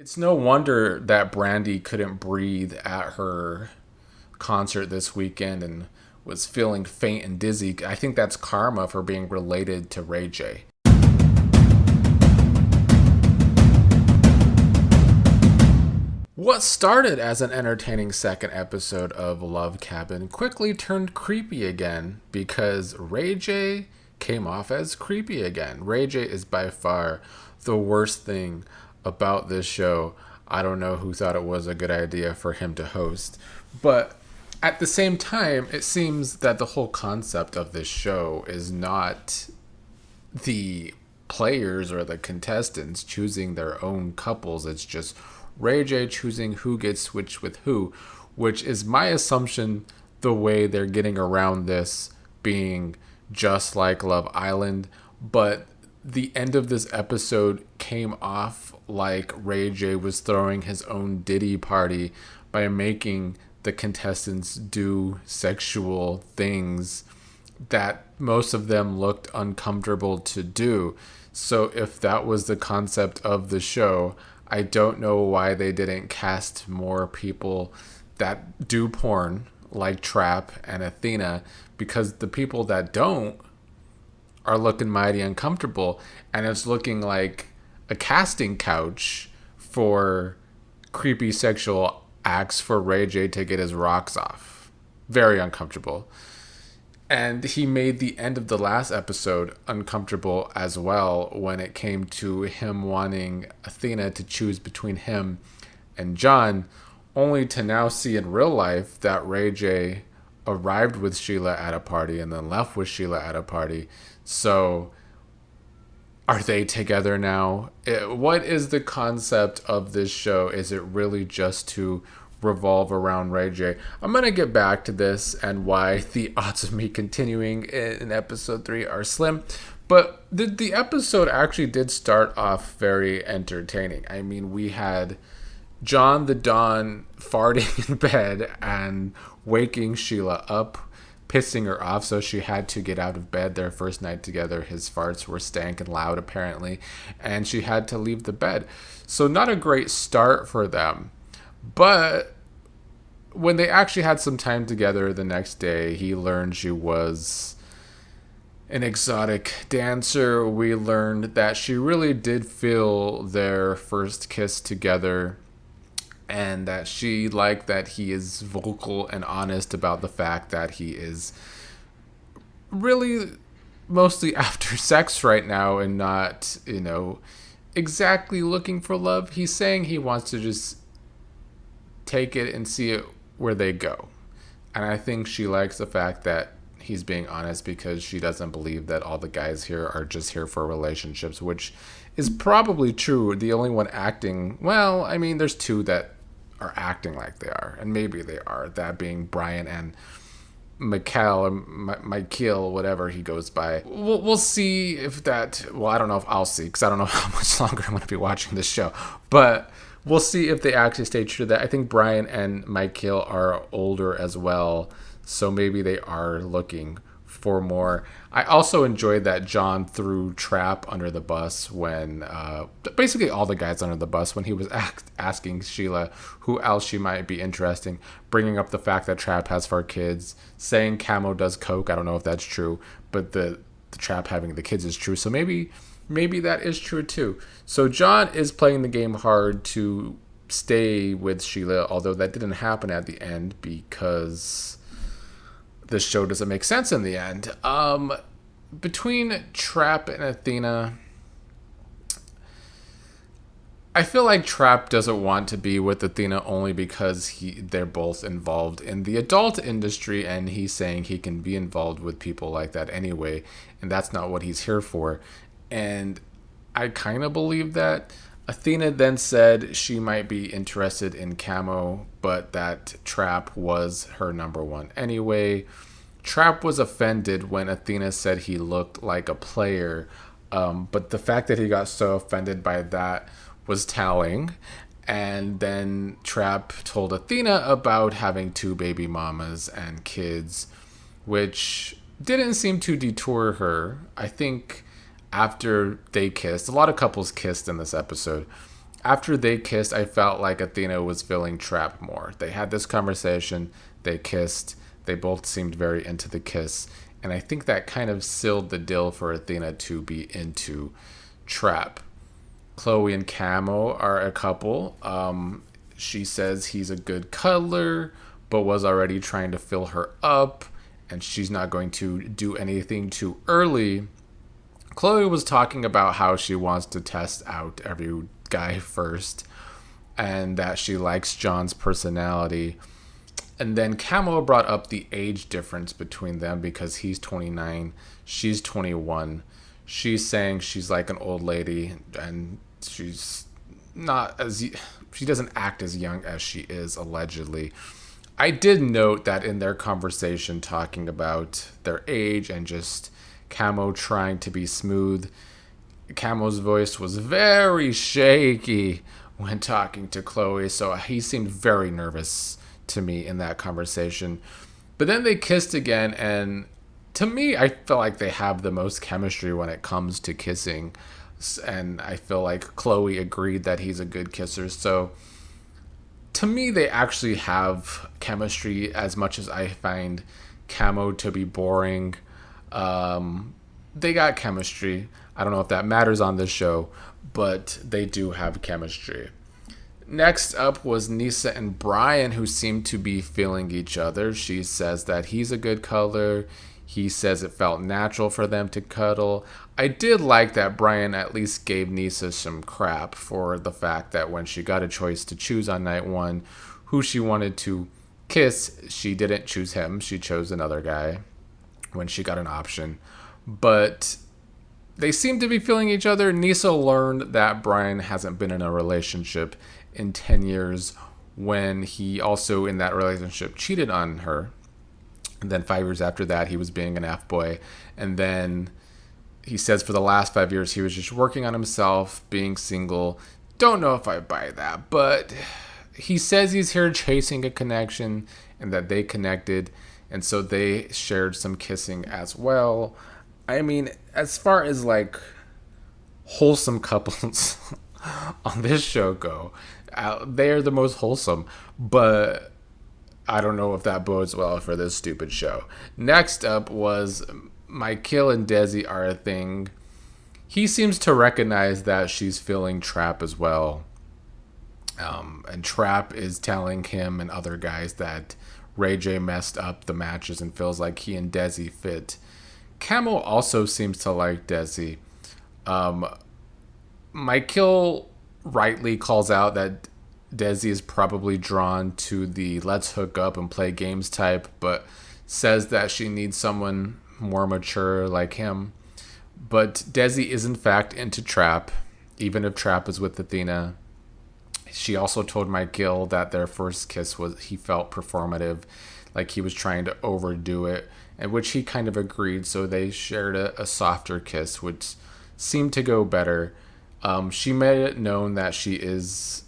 It's no wonder that Brandy couldn't breathe at her concert this weekend and was feeling faint and dizzy. I think that's karma for being related to Ray J. What started as an entertaining second episode of Love Cabin quickly turned creepy again because Ray J came off as creepy again. Ray J is by far the worst thing about this show. I don't know who thought it was a good idea for him to host, but at the same time, it seems that the whole concept of this show is not the players or the contestants choosing their own couples. It's just Ray J choosing who gets switched with who, which is my assumption the way they're getting around this being just like Love Island. But the end of this episode came off like Ray J was throwing his own Diddy party by making the contestants do sexual things that most of them looked uncomfortable to do. So if that was the concept of the show, I don't know why they didn't cast more people that do porn like Trap and Athena, because the people that don't are looking mighty uncomfortable, and it's looking like a casting couch for creepy sexual acts for Ray J to get his rocks off. Very uncomfortable. And he made the end of the last episode uncomfortable as well when it came to him wanting Athena to choose between him and John, only to now see in real life that Ray J arrived with Shila at a party and then left with Shila at a party. So are they together now? What is the concept of this show? Is it really just to revolve around Ray J? I'm going to get back to this and why the odds of me continuing in episode 3 are slim. But the episode actually did start off very entertaining. I mean, we had John the Don farting in bed and waking Shila up, pissing her off, so she had to get out of bed. Their first night together, his farts were stank and loud apparently, and she had to leave the bed. So not a great start for them. But when they actually had some time together the next day, he learned she was an exotic dancer. We learned that she really did feel their first kiss together, and that she liked that he is vocal and honest about the fact that he is really mostly after sex right now and not, exactly looking for love. He's saying he wants to just take it and see it where they go. And I think she likes the fact that he's being honest, because she doesn't believe that all the guys here are just here for relationships, which is probably true. The only one acting, well, I mean, there's two that are acting like they are, and maybe they are, that being Brian and Mikeal, or Mikeal, whatever he goes by. We'll see if that, well, I don't know if I'll see, because I don't know how much longer I'm going to be watching this show, but we'll see if they actually stay true to that. I think Brian and Mikeal are older as well, so maybe they are looking for more. I also enjoyed that John threw Trap under the bus when, basically all the guys under the bus, when he was asking Shila who else she might be interesting, bringing up the fact that Trap has 4 kids, saying Camo does coke. I don't know if that's true, but the Trap having the kids is true. So maybe that is true too. So John is playing the game hard to stay with Shila, although that didn't happen at the end because this show doesn't make sense in the end. Between Trap and Athena, I feel like Trap doesn't want to be with Athena only because they're both involved in the adult industry, and he's saying he can be involved with people like that anyway, and that's not what he's here for. And I kind of believe that. Athena then said she might be interested in Camo, but that Trap was her number one anyway. Trap was offended when Athena said he looked like a player, but the fact that he got so offended by that was telling. And then Trap told Athena about having 2 baby mamas and kids, which didn't seem to detour her. I think after they kissed, a lot of couples kissed in this episode. After they kissed, I felt like Athena was feeling trapped more. They had this conversation, they kissed, they both seemed very into the kiss, and I think that kind of sealed the deal for Athena to be into Trap. Chloe and Camo are a couple. She says he's a good cuddler, but was already trying to fill her up, and she's not going to do anything too early. Chloe was talking about how she wants to test out every guy first, and that she likes John's personality. And then Camo brought up the age difference between them because he's 29, she's 21. She's saying she's like an old lady, and she's not as she doesn't act as young as she is allegedly. I did note that in their conversation talking about their age and just Camo trying to be smooth, Camo's voice was very shaky when talking to Chloe, so he seemed very nervous to me in that conversation. But then they kissed again, and to me, I feel like they have the most chemistry when it comes to kissing. And I feel like Chloe agreed that he's a good kisser. So to me, they actually have chemistry as much as I find Camo to be boring. They got chemistry. I don't know if that matters on this show, but they do have chemistry. Next up was Nisa and Brian, who seemed to be feeling each other. She says that he's a good cuddler. He says it felt natural for them to cuddle. I did like that Brian at least gave Nisa some crap for the fact that when she got a choice to choose on night one who she wanted to kiss, she didn't choose him. She chose another guy when she got an option. But they seem to be feeling each other. Nisa learned that Brian hasn't been in a relationship in 10 years when he also in that relationship cheated on her. And then 5 years after that, he was being an F-boy. And then he says for the last 5 years, he was just working on himself, being single. Don't know if I buy that, but he says he's here chasing a connection and that they connected. And so they shared some kissing as well. I mean, as far as like wholesome couples on this show go, they're the most wholesome, but I don't know if that bodes well for this stupid show. Next up was Mikeal and Desi are a thing. He seems to recognize that she's feeling Trap as well. And Trap is telling him and other guys that Ray J messed up the matches and feels like he and Desi fit. Camo also seems to like Desi. Mikeal rightly calls out that Desi is probably drawn to the let's hook up and play games type, but says that she needs someone more mature like him. But Desi is in fact into Trap, even if Trap is with Athena. She also told Mikeal that their first kiss was he felt performative, like he was trying to overdo it, and which he kind of agreed, so they shared a softer kiss, which seemed to go better. She made it known that she is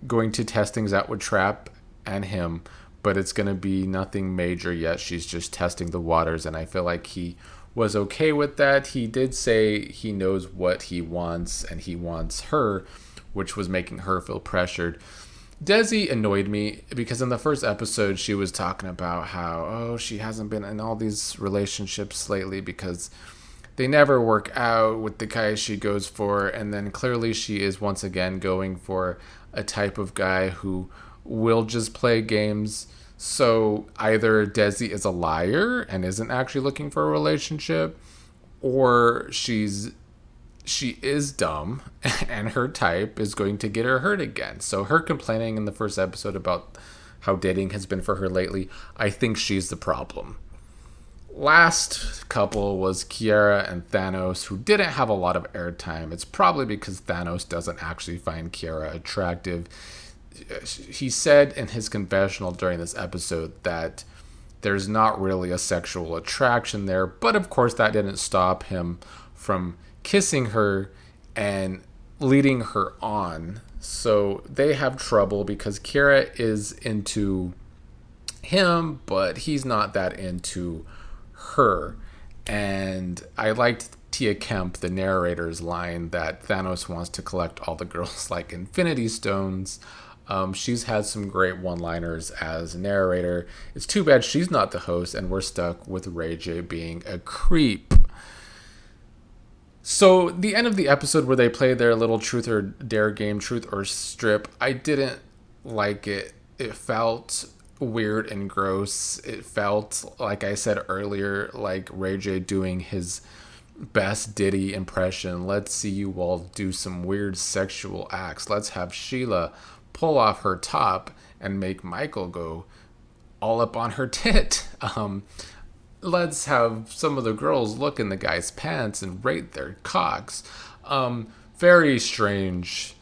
going to test things out with Trap and him, but it's going to be nothing major yet. She's just testing the waters, and I feel like he was okay with that. He did say he knows what he wants, and he wants her, which was making her feel pressured. Desi annoyed me because in the first episode she was talking about how, she hasn't been in all these relationships lately because they never work out with the guys she goes for, and then clearly she is once again going for a type of guy who will just play games. So either Desi is a liar and isn't actually looking for a relationship, or she is dumb and her type is going to get her hurt again. So her complaining in the first episode about how dating has been for her lately, I think she's the problem. Last couple was Kiara and Thanos, who didn't have a lot of airtime. It's probably because Thanos doesn't actually find Kiara attractive. He said in his confessional during this episode that there's not really a sexual attraction there, but of course that didn't stop him from kissing her and leading her on. So they have trouble because Kiara is into him, but he's not that into her. And I liked Tia Kemp, the narrator's line that Thanos wants to collect all the girls like Infinity Stones. She's had some great one-liners as a narrator. It's too bad she's not the host, and we're stuck with Ray J being a creep. So the end of the episode where they play their little truth or dare game, truth or strip, I didn't like it. It felt weird and gross. It felt, like I said earlier, like Ray J doing his best Diddy impression. Let's see you all do some weird sexual acts. Let's have Shila pull off her top and make Mikeal go all up on her tit. Let's have some of the girls look in the guy's pants and rate their cocks. Very strange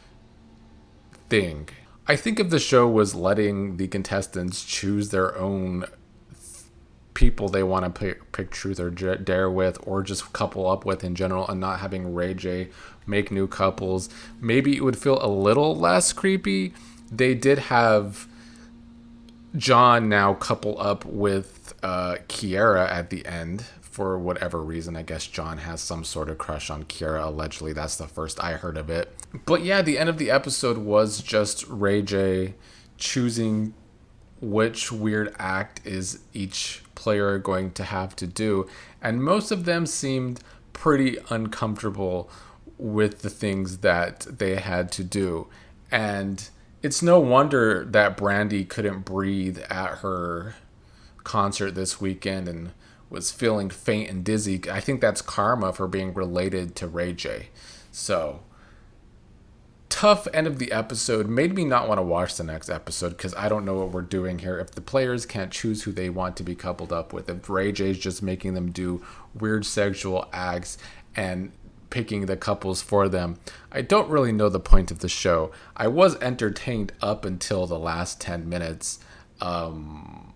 thing. I think if the show was letting the contestants choose their own people they want to pick truth or dare with, or just couple up with in general, and not having Ray J make new couples, maybe it would feel a little less creepy. They did have John now couple up with Kiara at the end for whatever reason. I guess John has some sort of crush on Kiara, allegedly. That's the first I heard of it. But yeah, the end of the episode was just Ray J choosing which weird act is each player going to have to do. And most of them seemed pretty uncomfortable with the things that they had to do. And it's no wonder that Brandy couldn't breathe at her concert this weekend and was feeling faint and dizzy. I think that's karma for being related to Ray J. So, tough end of the episode. Made me not want to watch the next episode because I don't know what we're doing here. If the players can't choose who they want to be coupled up with, if Ray J's just making them do weird sexual acts and picking the couples for them, I don't really know the point of the show. I was entertained up until the last 10 minutes. And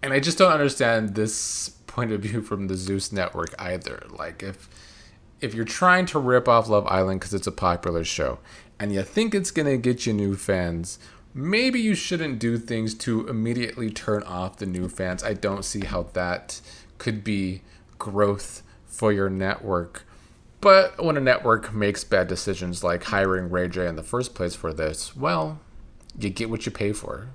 I just don't understand this point of view from the Zeus Network either. Like, if you're trying to rip off Love Island because it's a popular show and you think it's going to get you new fans, maybe you shouldn't do things to immediately turn off the new fans. I don't see how that could be growth for your network. But when a network makes bad decisions like hiring Ray J in the first place for this, well, you get what you pay for.